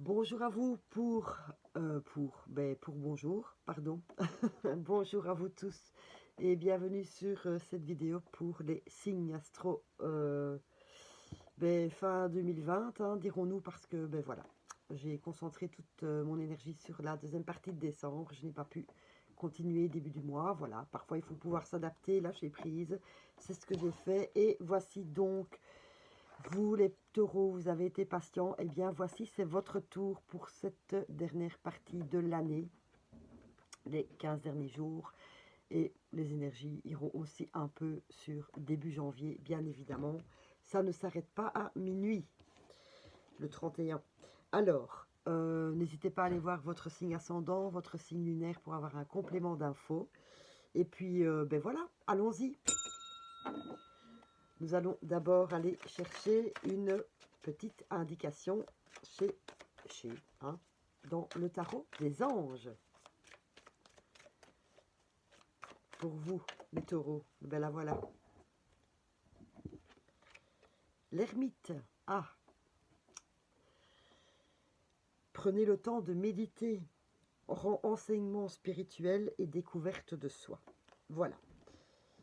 Bonjour à vous pour bonjour, pardon. Bonjour à vous tous et bienvenue sur cette vidéo pour les signes astro fin 2020, hein, dirons-nous, parce que voilà, j'ai concentré toute mon énergie sur la deuxième partie de décembre. Je n'ai pas pu continuer début du mois, voilà. Parfois il faut pouvoir s'adapter, lâcher prise, c'est ce que j'ai fait. Et voici donc vous les taureaux, vous avez été patients, et bien voici, c'est votre tour pour cette dernière partie de l'année, les 15 derniers jours, et les énergies iront aussi un peu sur début janvier, bien évidemment. Ça ne s'arrête pas à minuit, le 31. Alors, n'hésitez pas à aller voir votre signe ascendant, votre signe lunaire pour avoir un complément d'infos. Et puis, voilà, allons-y. Nous allons d'abord aller chercher une petite indication dans le tarot des anges. Pour vous, les taureaux, ben la voilà. L'ermite. Ah, prenez le temps de méditer, rend enseignement spirituel et découverte de soi. Voilà.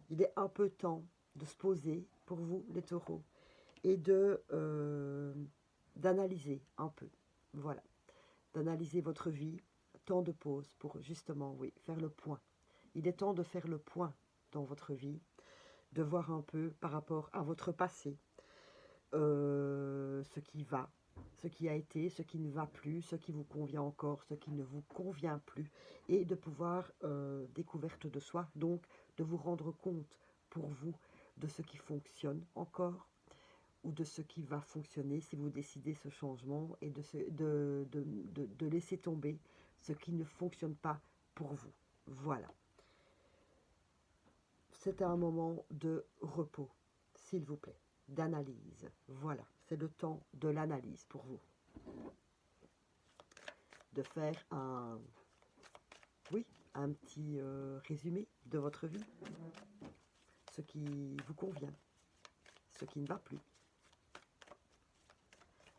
Il est un peu temps de se poser, pour vous, les taureaux, et d'analyser un peu. Voilà. D'analyser votre vie, temps de pause pour justement, oui, faire le point. Il est temps de faire le point dans votre vie, de voir un peu par rapport à votre passé, ce qui va, ce qui a été, ce qui ne va plus, ce qui vous convient encore, ce qui ne vous convient plus, et de pouvoir, découverte de soi, donc de vous rendre compte pour vous de ce qui fonctionne encore, ou de ce qui va fonctionner si vous décidez ce changement, et de laisser tomber ce qui ne fonctionne pas pour vous. Voilà. C'est un moment de repos, s'il vous plaît, d'analyse. Voilà, c'est le temps de l'analyse pour vous. De faire un petit résumé de votre vie, ce qui vous convient, ce qui ne va plus,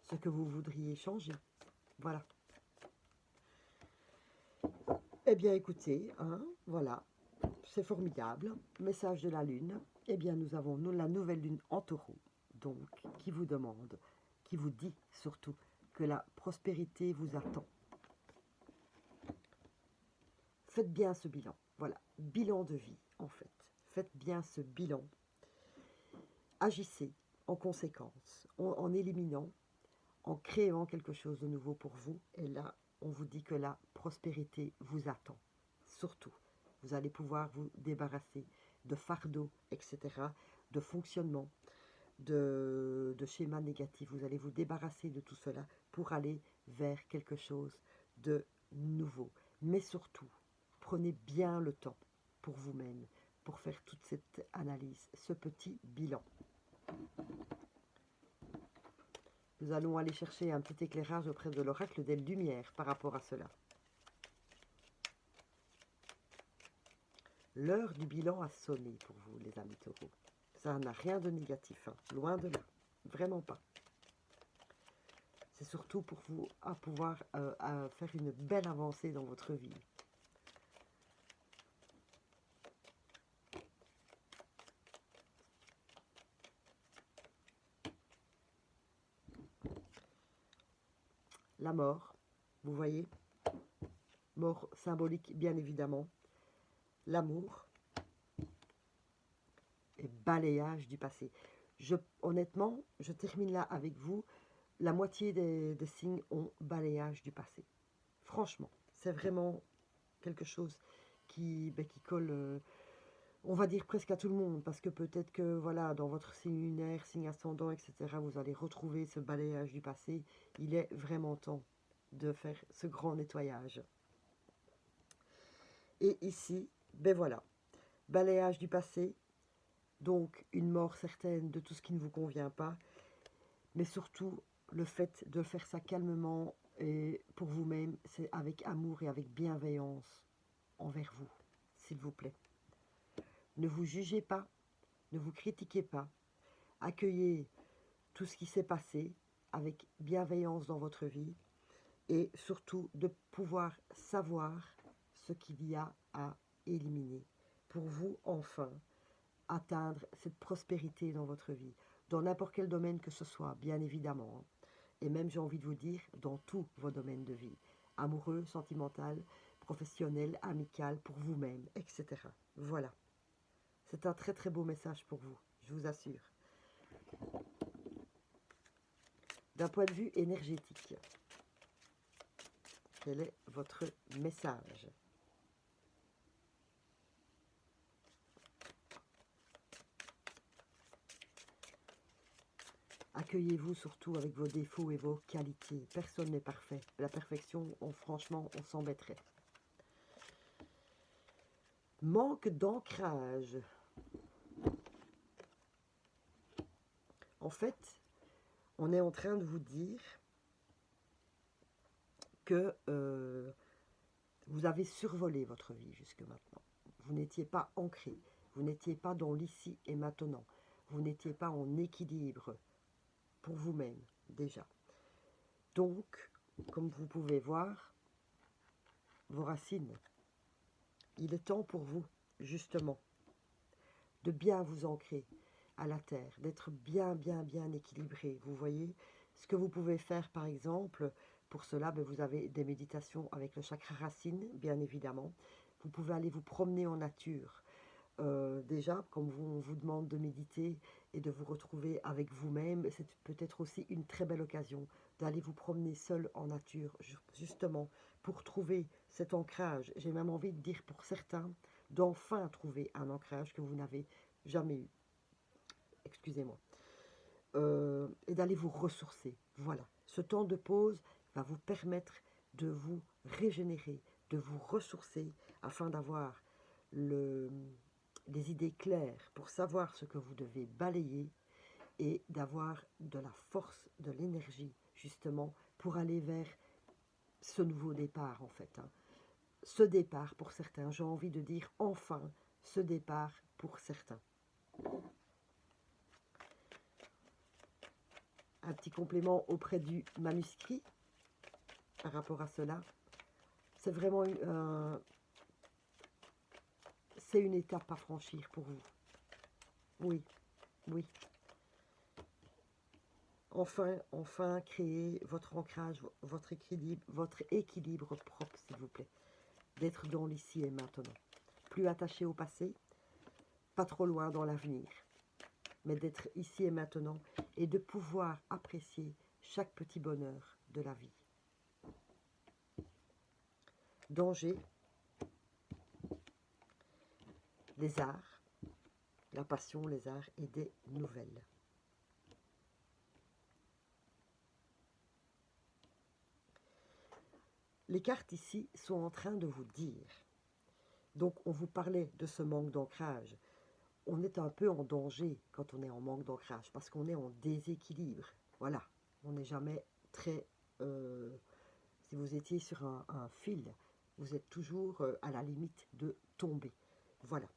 ce que vous voudriez changer. Voilà. Eh bien, écoutez, voilà, c'est formidable. Message de la Lune. Eh bien, nous avons la nouvelle Lune en Taureau, donc, qui vous demande, qui vous dit surtout que la prospérité vous attend. Faites bien ce bilan. Voilà, bilan de vie, en fait. Faites bien ce bilan. Agissez en conséquence, en éliminant, en créant quelque chose de nouveau pour vous. Et là, on vous dit que la prospérité vous attend. Surtout, vous allez pouvoir vous débarrasser de fardeaux, etc., de fonctionnement, de schémas négatifs. Vous allez vous débarrasser de tout cela pour aller vers quelque chose de nouveau. Mais surtout, prenez bien le temps pour vous-même, pour faire toute cette analyse, ce petit bilan. Nous allons aller chercher un petit éclairage auprès de l'oracle des Lumières par rapport à cela. L'heure du bilan a sonné pour vous, les amis taureaux. Ça n'a rien de négatif, hein, loin de là, vraiment pas. C'est surtout pour vous à pouvoir faire une belle avancée dans votre vie. La mort, vous voyez, mort symbolique bien évidemment, l'amour et balayage du passé. Honnêtement, je termine là avec vous, la moitié des signes ont balayage du passé. Franchement, c'est vraiment quelque chose qui colle, on va dire presque à tout le monde, parce que peut-être que voilà, dans votre signe lunaire, signe ascendant, etc., vous allez retrouver ce balayage du passé. Il est vraiment temps de faire ce grand nettoyage. Et ici, ben voilà, balayage du passé, donc une mort certaine de tout ce qui ne vous convient pas, mais surtout le fait de faire ça calmement et pour vous-même, c'est avec amour et avec bienveillance envers vous, s'il vous plaît. Ne vous jugez pas, ne vous critiquez pas, accueillez tout ce qui s'est passé avec bienveillance dans votre vie et surtout de pouvoir savoir ce qu'il y a à éliminer pour vous enfin atteindre cette prospérité dans votre vie, dans n'importe quel domaine que ce soit, bien évidemment. Et même, j'ai envie de vous dire, dans tous vos domaines de vie, amoureux, sentimental, professionnel, amical, pour vous-même, etc. Voilà. C'est un très très beau message pour vous, je vous assure. D'un point de vue énergétique, quel est votre message? Accueillez-vous surtout avec vos défauts et vos qualités. Personne n'est parfait. La perfection, franchement, on s'embêterait. Manque d'ancrage. En fait, on est en train de vous dire que vous avez survolé votre vie jusque maintenant. Vous n'étiez pas ancré. Vous n'étiez pas dans l'ici et maintenant. Vous n'étiez pas en équilibre pour vous-même, déjà. Donc, comme vous pouvez voir, vos racines, il est temps pour vous, justement, de bien vous ancrer à la terre, d'être bien équilibré. Vous voyez, ce que vous pouvez faire, par exemple, pour cela, vous avez des méditations avec le chakra racine, bien évidemment. Vous pouvez aller vous promener en nature. Déjà, comme on vous demande de méditer et de vous retrouver avec vous-même, c'est peut-être aussi une très belle occasion d'aller vous promener seul en nature, justement, pour trouver cet ancrage. J'ai même envie de dire pour certains, d'enfin trouver un ancrage que vous n'avez jamais eu. Excusez-moi. Et d'aller vous ressourcer. Voilà. Ce temps de pause va vous permettre de vous régénérer, de vous ressourcer, afin d'avoir des idées claires pour savoir ce que vous devez balayer et d'avoir de la force, de l'énergie, justement, pour aller vers ce nouveau départ, en fait. Ce départ pour certains, j'ai envie de dire enfin, ce départ pour certains. Un petit complément auprès du manuscrit par rapport à cela. C'est vraiment c'est une étape à franchir pour vous. Oui, oui. Enfin créer votre ancrage, votre équilibre propre, s'il vous plaît. D'être dans l'ici et maintenant. Plus attaché au passé, pas trop loin dans l'avenir, mais d'être ici et maintenant et de pouvoir apprécier chaque petit bonheur de la vie. Danger, les arts, la passion, les arts et des nouvelles. Les cartes ici sont en train de vous dire, donc on vous parlait de ce manque d'ancrage, on est un peu en danger quand on est en manque d'ancrage, parce qu'on est en déséquilibre. Voilà, on n'est jamais très... si vous étiez sur un fil, vous êtes toujours à la limite de tomber. Voilà.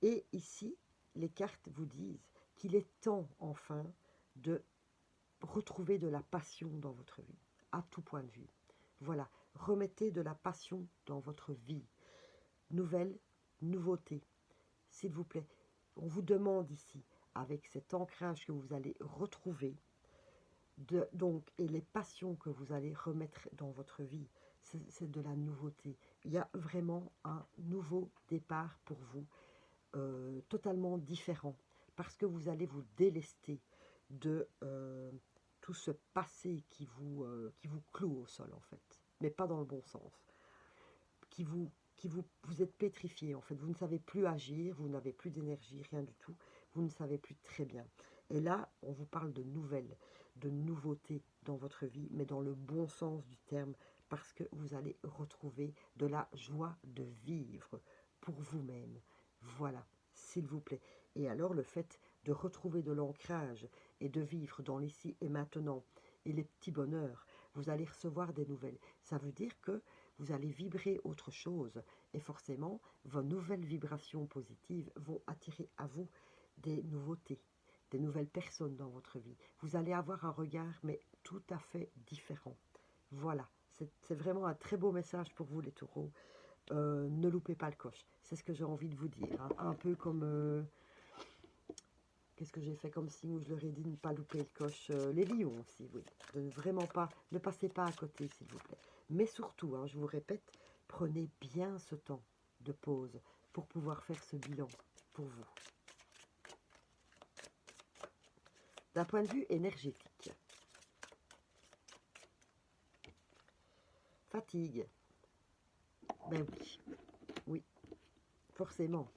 Et ici, les cartes vous disent qu'il est temps, enfin, de retrouver de la passion dans votre vie, à tout point de vue. Voilà, remettez de la passion dans votre vie. Nouvelle, nouveauté, s'il vous plaît. On vous demande ici, avec cet ancrage que vous allez retrouver, et les passions que vous allez remettre dans votre vie, c'est de la nouveauté. Il y a vraiment un nouveau départ pour vous, totalement différent, parce que vous allez vous délester de tout ce passé qui vous cloue au sol, en fait, mais pas dans le bon sens, vous êtes pétrifié, en fait, vous ne savez plus agir, vous n'avez plus d'énergie, rien du tout, vous ne savez plus très bien. Et là, on vous parle de nouvelles, de nouveautés dans votre vie, mais dans le bon sens du terme, parce que vous allez retrouver de la joie de vivre pour vous-même. Voilà, s'il vous plaît. Et alors, le fait de retrouver de l'ancrage et de vivre dans l'ici et maintenant, et les petits bonheurs, vous allez recevoir des nouvelles. Ça veut dire que vous allez vibrer autre chose, et forcément, vos nouvelles vibrations positives vont attirer à vous des nouveautés, des nouvelles personnes dans votre vie. Vous allez avoir un regard, mais tout à fait différent. Voilà, C'est vraiment un très beau message pour vous, les taureaux. Ne loupez pas le coche. C'est ce que j'ai envie de vous dire. Hein. Un peu comme... qu'est-ce que j'ai fait comme signe où je leur ai dit de ne pas louper le coche? Les lions aussi, oui. De ne vraiment pas... Ne passez pas à côté, s'il vous plaît. Mais surtout, hein, je vous répète, prenez bien ce temps de pause pour pouvoir faire ce bilan pour vous. D'un point de vue énergétique. Fatigue. Ben oui. Oui. Forcément.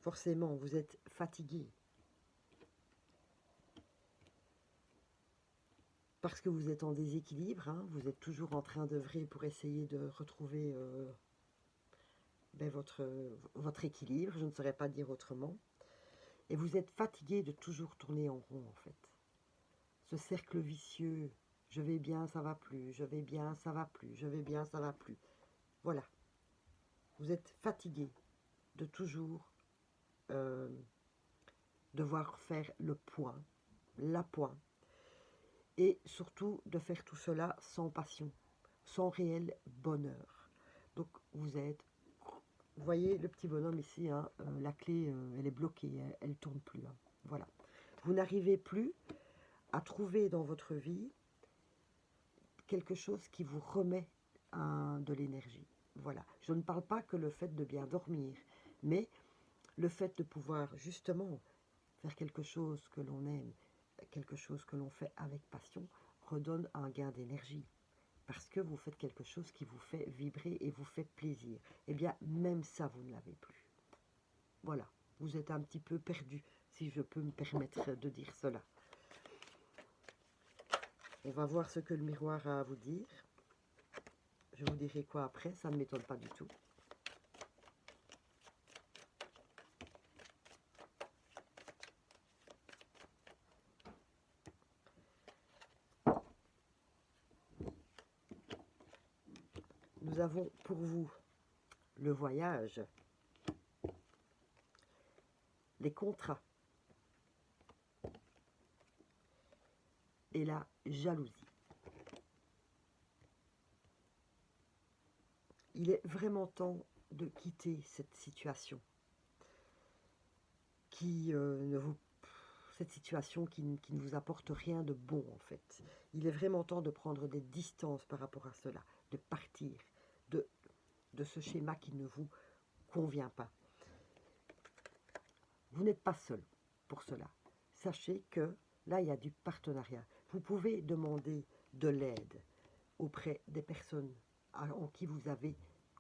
Forcément, vous êtes fatigué. Parce que vous êtes en déséquilibre, hein, vous êtes toujours en train d'œuvrer pour essayer de retrouver ben votre équilibre, je ne saurais pas dire autrement. Et vous êtes fatigué de toujours tourner en rond, en fait. Ce cercle vicieux, je vais bien, ça va plus, je vais bien, ça va plus, je vais bien, ça va plus. Voilà. Vous êtes fatigué de toujours devoir faire le point, l'appoint, et surtout de faire tout cela sans passion, sans réel bonheur. Donc vous êtes, vous voyez le petit bonhomme ici, hein, la clé elle est bloquée, elle ne tourne plus. Hein, voilà. Vous n'arrivez plus à trouver dans votre vie quelque chose qui vous remet de l'énergie. Voilà. Je ne parle pas que le fait de bien dormir, mais le fait de pouvoir justement faire quelque chose que l'on aime, quelque chose que l'on fait avec passion, redonne un gain d'énergie. Parce que vous faites quelque chose qui vous fait vibrer et vous fait plaisir. Eh bien, même ça, vous ne l'avez plus. Voilà, vous êtes un petit peu perdu, si je peux me permettre de dire cela. On va voir ce que le miroir a à vous dire. Je vous dirai quoi après, ça ne m'étonne pas du tout. Nous avons pour vous le voyage, les contrats et la jalousie. Il est vraiment temps de quitter cette situation qui cette situation qui ne vous apporte rien de bon en fait. Il est vraiment temps de prendre des distances par rapport à cela, de partir de ce schéma qui ne vous convient pas. Vous n'êtes pas seul pour cela. Sachez que là, il y a du partenariat. Vous pouvez demander de l'aide auprès des personnes en qui vous avez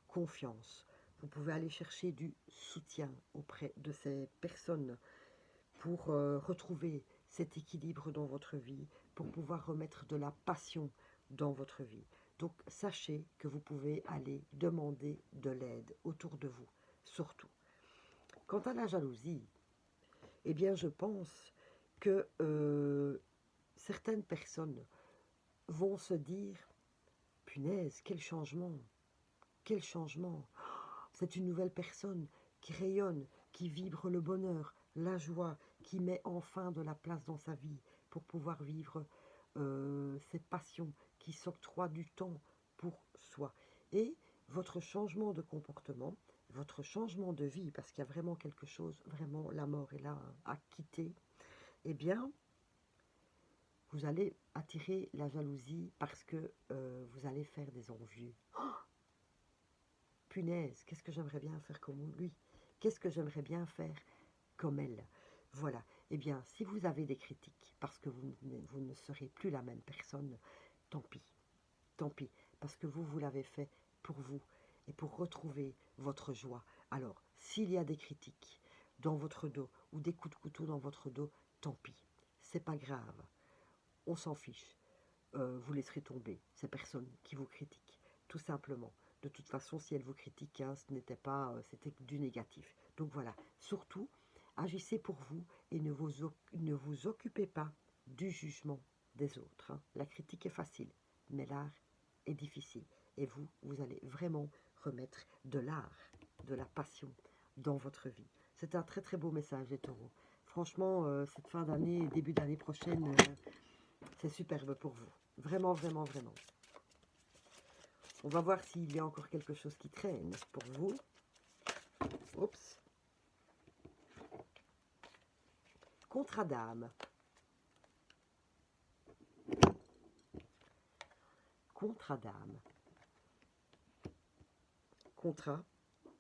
confiance. Vous pouvez aller chercher du soutien auprès de ces personnes pour retrouver cet équilibre dans votre vie, pour pouvoir remettre de la passion dans votre vie. Donc sachez que vous pouvez aller demander de l'aide autour de vous, surtout. Quant à la jalousie, eh bien je pense que certaines personnes vont se dire « Punaise, quel changement! Quel changement! C'est une nouvelle personne qui rayonne, qui vibre le bonheur, la joie, qui met enfin de la place dans sa vie pour pouvoir vivre ses passions, qui s'octroie du temps pour soi. » Et votre changement de comportement, votre changement de vie, parce qu'il y a vraiment quelque chose, vraiment la mort est là à quitter, eh bien, vous allez attirer la jalousie parce que vous allez faire des envieux. Punaise, qu'est-ce que j'aimerais bien faire comme lui? Qu'est-ce que j'aimerais bien faire comme elle? Voilà. Eh bien, si vous avez des critiques, parce que vous ne serez plus la même personne, tant pis. Tant pis. Parce que vous l'avez fait pour vous et pour retrouver votre joie. Alors, s'il y a des critiques dans votre dos ou des coups de couteau dans votre dos, tant pis. C'est pas grave. On s'en fiche. Vous laisserez tomber ces personnes qui vous critiquent, tout simplement. De toute façon, si elles vous critiquent, hein, c'était du négatif. Donc voilà, surtout, agissez pour vous et ne vous occupez pas du jugement des autres. Hein. La critique est facile, mais l'art est difficile. Et vous allez vraiment remettre de l'art, de la passion dans votre vie. C'est un très très beau message, les taureaux. Franchement, cette fin d'année et début d'année prochaine, c'est superbe pour vous. Vraiment, vraiment, vraiment. On va voir s'il y a encore quelque chose qui traîne pour vous. Oups. Contrat d'âme. Contrat d'âme. Contrat.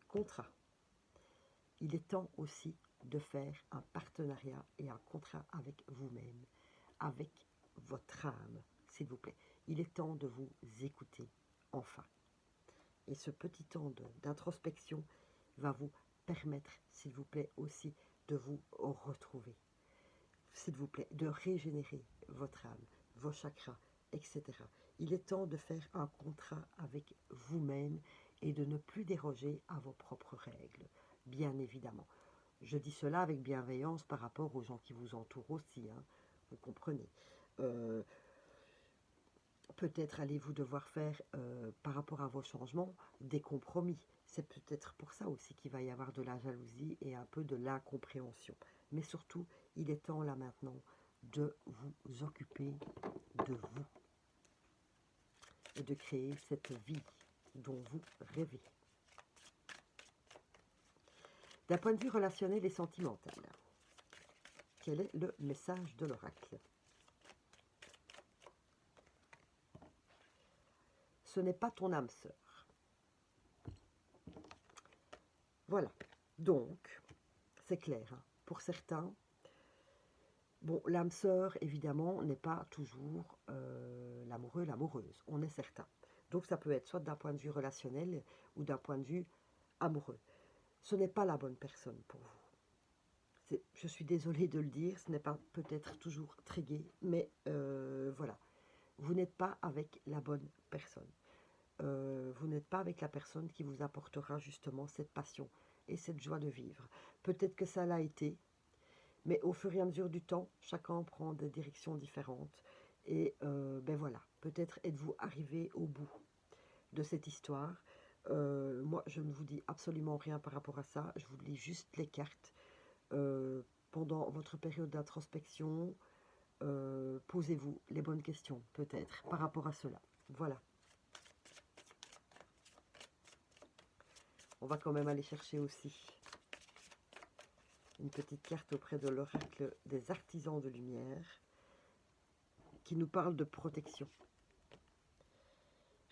Contrat. Il est temps aussi de faire un partenariat et un contrat avec vous-même, avec votre âme, s'il vous plaît. Il est temps de vous écouter, enfin. Et ce petit temps d'introspection va vous permettre, s'il vous plaît, aussi de vous retrouver. S'il vous plaît, de régénérer votre âme, vos chakras, etc. Il est temps de faire un contrat avec vous-même et de ne plus déroger à vos propres règles, bien évidemment. Je dis cela avec bienveillance par rapport aux gens qui vous entourent aussi, hein, vous comprenez. Peut-être allez-vous devoir faire, par rapport à vos changements, des compromis. C'est peut-être pour ça aussi qu'il va y avoir de la jalousie et un peu de l'incompréhension. Mais surtout, il est temps là maintenant de vous occuper de vous et de créer cette vie dont vous rêvez. D'un point de vue relationnel et sentimental, quel est le message de l'oracle? Ce n'est pas ton âme sœur. Voilà. Donc, c'est clair. Hein. Pour certains, bon, l'âme sœur, évidemment, n'est pas toujours l'amoureux, l'amoureuse. On est certain. Donc, ça peut être soit d'un point de vue relationnel ou d'un point de vue amoureux. Ce n'est pas la bonne personne pour vous. Je suis désolée de le dire, ce n'est pas peut-être toujours très gai, mais voilà. Vous n'êtes pas avec la bonne personne. Vous n'êtes pas avec la personne qui vous apportera justement cette passion et cette joie de vivre. Peut-être que ça l'a été, mais au fur et à mesure du temps, chacun prend des directions différentes. Et ben voilà, peut-être êtes-vous arrivé au bout de cette histoire. Moi, je ne vous dis absolument rien par rapport à ça. Je vous lis juste les cartes. Pendant votre période d'introspection, posez-vous les bonnes questions, peut-être, par rapport à cela. Voilà. On va quand même aller chercher aussi une petite carte auprès de l'oracle des artisans de lumière qui nous parle de protection.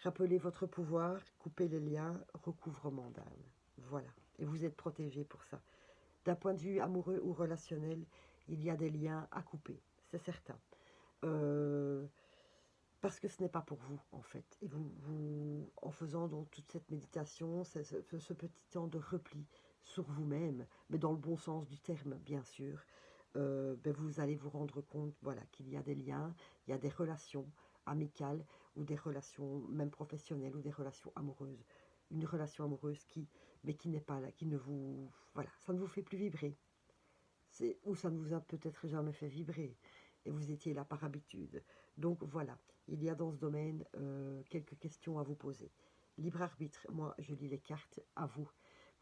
Rappelez votre pouvoir, coupez les liens, recouvrement d'âme. Voilà. Et vous êtes protégé pour ça. D'un point de vue amoureux ou relationnel, il y a des liens à couper, c'est certain. Parce que ce n'est pas pour vous, en fait. Et en faisant donc toute cette méditation, ce petit temps de repli sur vous-même, mais dans le bon sens du terme, bien sûr, ben vous allez vous rendre compte, voilà, qu'il y a des liens, il y a des relations amicales ou des relations même professionnelles ou des relations amoureuses. Une relation amoureuse mais qui n'est pas là, qui ne vous, voilà, ça ne vous fait plus vibrer. Ou ça ne vous a peut-être jamais fait vibrer et vous étiez là par habitude. Donc voilà, il y a dans ce domaine quelques questions à vous poser. Libre arbitre, moi je lis les cartes à vous.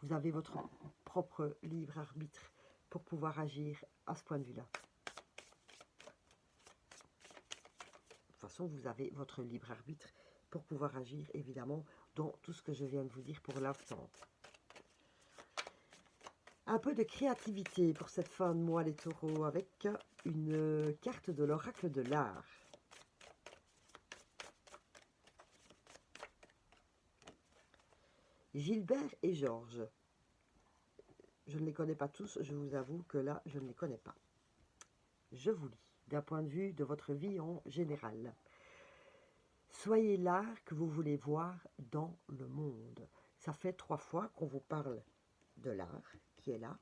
Vous avez votre propre libre arbitre pour pouvoir agir à ce point de vue-là. De toute façon, vous avez votre libre arbitre pour pouvoir agir, évidemment, dans tout ce que je viens de vous dire pour l'instant. Un peu de créativité pour cette fin de mois, les taureaux, avec une carte de l'oracle de l'art. Gilbert et Georges. Je ne les connais pas tous, je vous avoue que là, je ne les connais pas. Je vous lis, d'un point de vue de votre vie en général. Soyez l'art que vous voulez voir dans le monde. Ça fait 3 fois qu'on vous parle de l'art qui est là.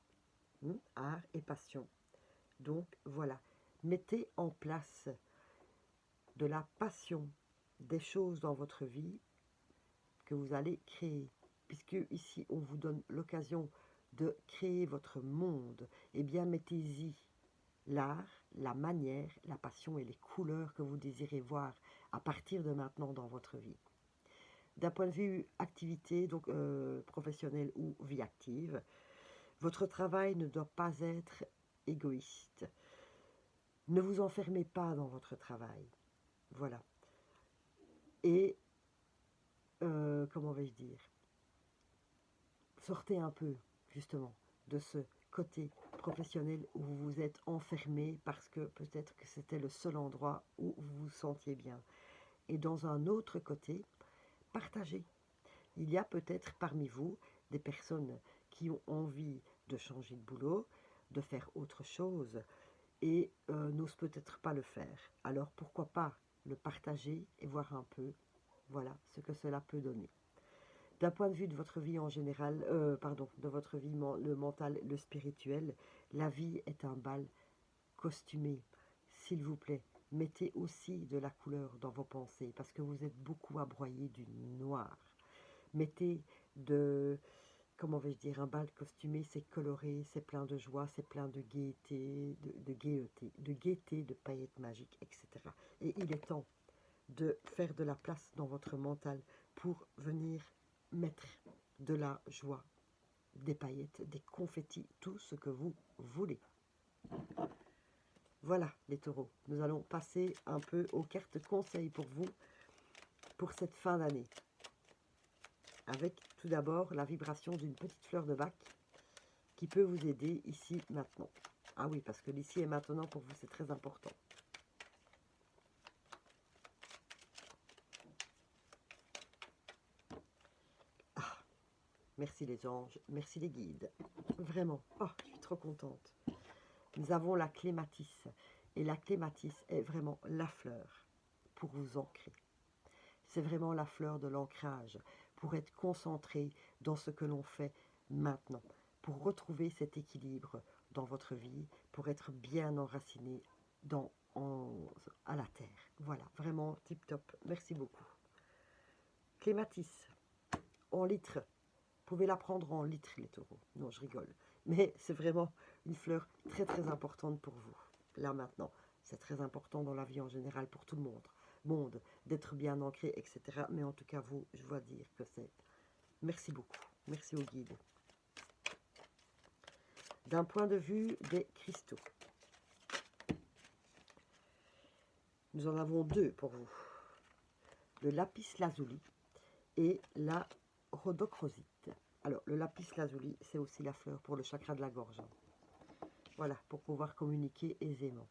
Art et passion. Donc voilà, mettez en place de la passion, des choses dans votre vie que vous allez créer. Puisque ici, on vous donne l'occasion de créer votre monde, eh bien mettez-y l'art, la manière, la passion et les couleurs que vous désirez voir à partir de maintenant dans votre vie. D'un point de vue activité, donc professionnelle ou vie active, votre travail ne doit pas être égoïste. Ne vous enfermez pas dans votre travail. Voilà. Et, comment vais-je dire, sortez un peu, justement, de ce côté professionnel où vous vous êtes enfermé parce que peut-être que c'était le seul endroit où vous vous sentiez bien. Et dans un autre côté, partagez. Il y a peut-être parmi vous des personnes qui ont envie de changer de boulot, de faire autre chose et n'osent peut-être pas le faire. Alors pourquoi pas le partager et voir un peu, voilà, ce que cela peut donner. D'un point de vue de votre vie en général, de votre vie, le mental, le spirituel, la vie est un bal costumé. S'il vous plaît, mettez aussi de la couleur dans vos pensées parce que vous êtes beaucoup à broyer du noir. Mettez de, comment vais-je dire, un bal costumé, c'est coloré, c'est plein de joie, c'est plein de gaieté, de gaieté, de paillettes magiques, etc. Et il est temps de faire de la place dans votre mental pour venir mettre de la joie, des paillettes, des confettis, tout ce que vous voulez. Voilà les taureaux, nous allons passer un peu aux cartes conseils pour vous pour cette fin d'année. Avec tout d'abord la vibration d'une petite fleur de bac qui peut vous aider ici maintenant. Ah oui, parce que l'ici et maintenant pour vous c'est très important. Ah, merci les anges, merci les guides. Vraiment, oh, je suis trop contente. Nous avons la clématisse. Et la clématisse est vraiment la fleur pour vous ancrer. C'est vraiment la fleur de l'ancrage, pour être concentré dans ce que l'on fait maintenant, pour retrouver cet équilibre dans votre vie, pour être bien enraciné à la terre. Voilà, vraiment tip top. Merci beaucoup. Clématisse, en litres. Vous pouvez la prendre en litres, les taureaux. Non, je rigole. Mais c'est vraiment une fleur très très importante pour vous. Là maintenant, c'est très important dans la vie en général pour tout le monde d'être bien ancré, etc. Mais en tout cas, vous, je dois dire que c'est... Merci beaucoup. Merci au guide. D'un point de vue des cristaux, nous en avons deux pour vous. Le lapis lazuli et la rhodochrosite. Alors, le lapis lazuli, c'est aussi la fleur pour le chakra de la gorge. Voilà, pour pouvoir communiquer aisément.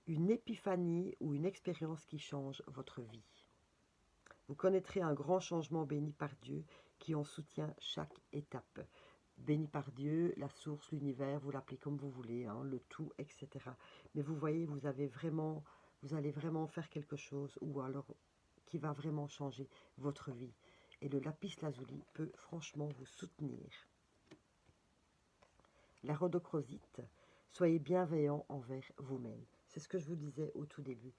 Une épiphanie ou une expérience qui change votre vie. Vous connaîtrez un grand changement béni par Dieu qui en soutient chaque étape. Béni par Dieu, la source, l'univers, vous l'appelez comme vous voulez, hein, le tout, etc. Mais vous voyez, vous allez vraiment faire quelque chose ou alors qui va vraiment changer votre vie. Et le lapis lazuli peut franchement vous soutenir. La rhodochrosite, soyez bienveillant envers vous-même. C'est ce que je vous disais au tout début.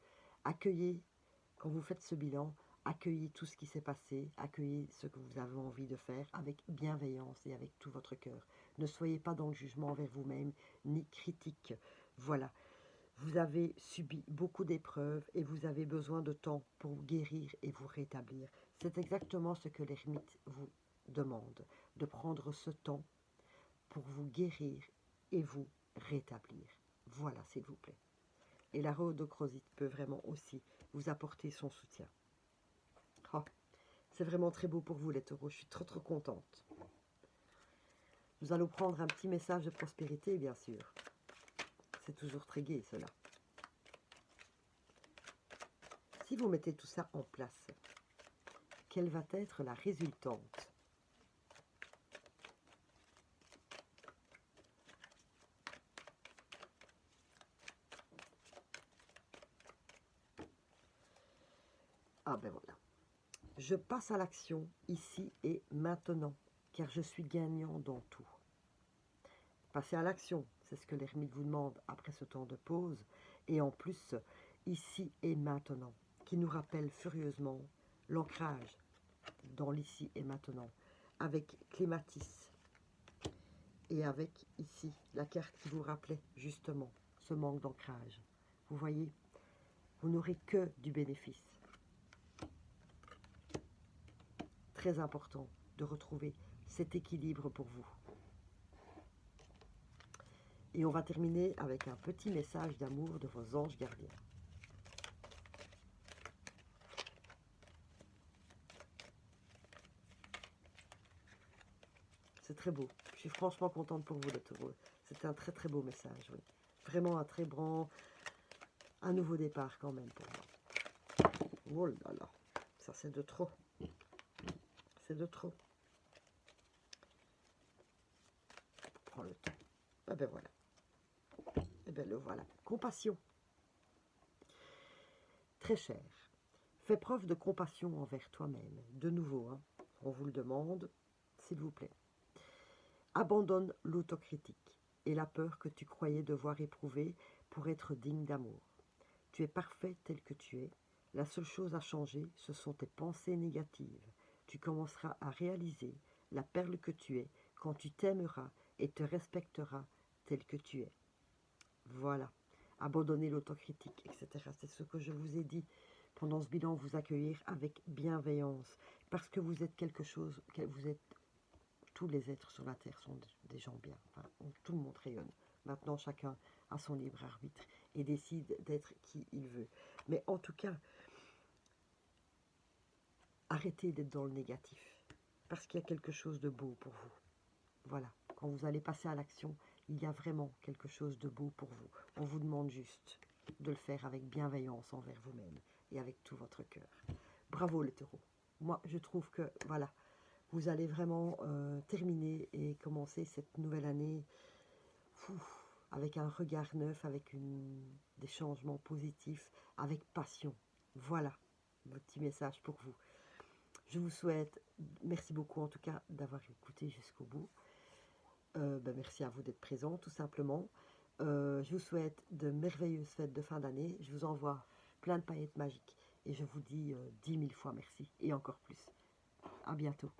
Accueillez, quand vous faites ce bilan, accueillez tout ce qui s'est passé, accueillez ce que vous avez envie de faire avec bienveillance et avec tout votre cœur. Ne soyez pas dans le jugement envers vous-même, ni critique. Voilà, vous avez subi beaucoup d'épreuves et vous avez besoin de temps pour guérir et vous rétablir. C'est exactement ce que l'ermite vous demande, de prendre ce temps pour vous guérir et vous rétablir. Voilà, s'il vous plaît. Et la rhodochrosite peut vraiment aussi vous apporter son soutien. Oh, c'est vraiment très beau pour vous, les taureaux. Je suis trop, trop contente. Nous allons prendre un petit message de prospérité, bien sûr. C'est toujours très gai, cela. Si vous mettez tout ça en place, quelle va être la résultante ? Ah ben voilà. Je passe à l'action ici et maintenant, car je suis gagnant dans tout. Passez à l'action, c'est ce que l'ermite vous demande après ce temps de pause, et en plus, ici et maintenant, qui nous rappelle furieusement l'ancrage dans l'ici et maintenant, avec Clématisse, et avec ici la carte qui vous rappelait justement ce manque d'ancrage. Vous voyez, vous n'aurez que du bénéfice. Très important de retrouver cet équilibre pour vous. Et on va terminer avec un petit message d'amour de vos anges gardiens. C'est très beau. Je suis franchement contente pour vous, les taureaux. C'était un très très beau message, oui. Vraiment un très grand, un nouveau départ quand même pour moi. Oh là là, ça c'est de trop. C'est de trop. Prends le temps. Ah ben voilà. Et ben le voilà. Compassion. Très cher. Fais preuve de compassion envers toi-même. De nouveau, hein, on vous le demande, s'il vous plaît. Abandonne l'autocritique et la peur que tu croyais devoir éprouver pour être digne d'amour. Tu es parfait tel que tu es. La seule chose à changer, ce sont tes pensées négatives. Tu commenceras à réaliser la perle que tu es quand tu t'aimeras et te respecteras tel que tu es. Voilà. Abandonner l'autocritique, etc. C'est ce que je vous ai dit pendant ce bilan, vous accueillir avec bienveillance. Parce que vous êtes quelque chose, vous êtes, tous les êtres sur la Terre sont des gens bien. Enfin, tout le monde rayonne. Maintenant, chacun a son libre arbitre et décide d'être qui il veut. Mais en tout cas, arrêtez d'être dans le négatif. Parce qu'il y a quelque chose de beau pour vous. Voilà. Quand vous allez passer à l'action, il y a vraiment quelque chose de beau pour vous. On vous demande juste de le faire avec bienveillance envers vous-même et avec tout votre cœur. Bravo les taureaux. Moi, je trouve que, voilà, vous allez vraiment terminer et commencer cette nouvelle année avec un regard neuf, avec des changements positifs, avec passion. Voilà, votre petit message pour vous. Je vous souhaite, merci beaucoup en tout cas d'avoir écouté jusqu'au bout. Merci à vous d'être présent, tout simplement. Je vous souhaite de merveilleuses fêtes de fin d'année. Je vous envoie plein de paillettes magiques et je vous dis 10 000 fois merci et encore plus. À bientôt.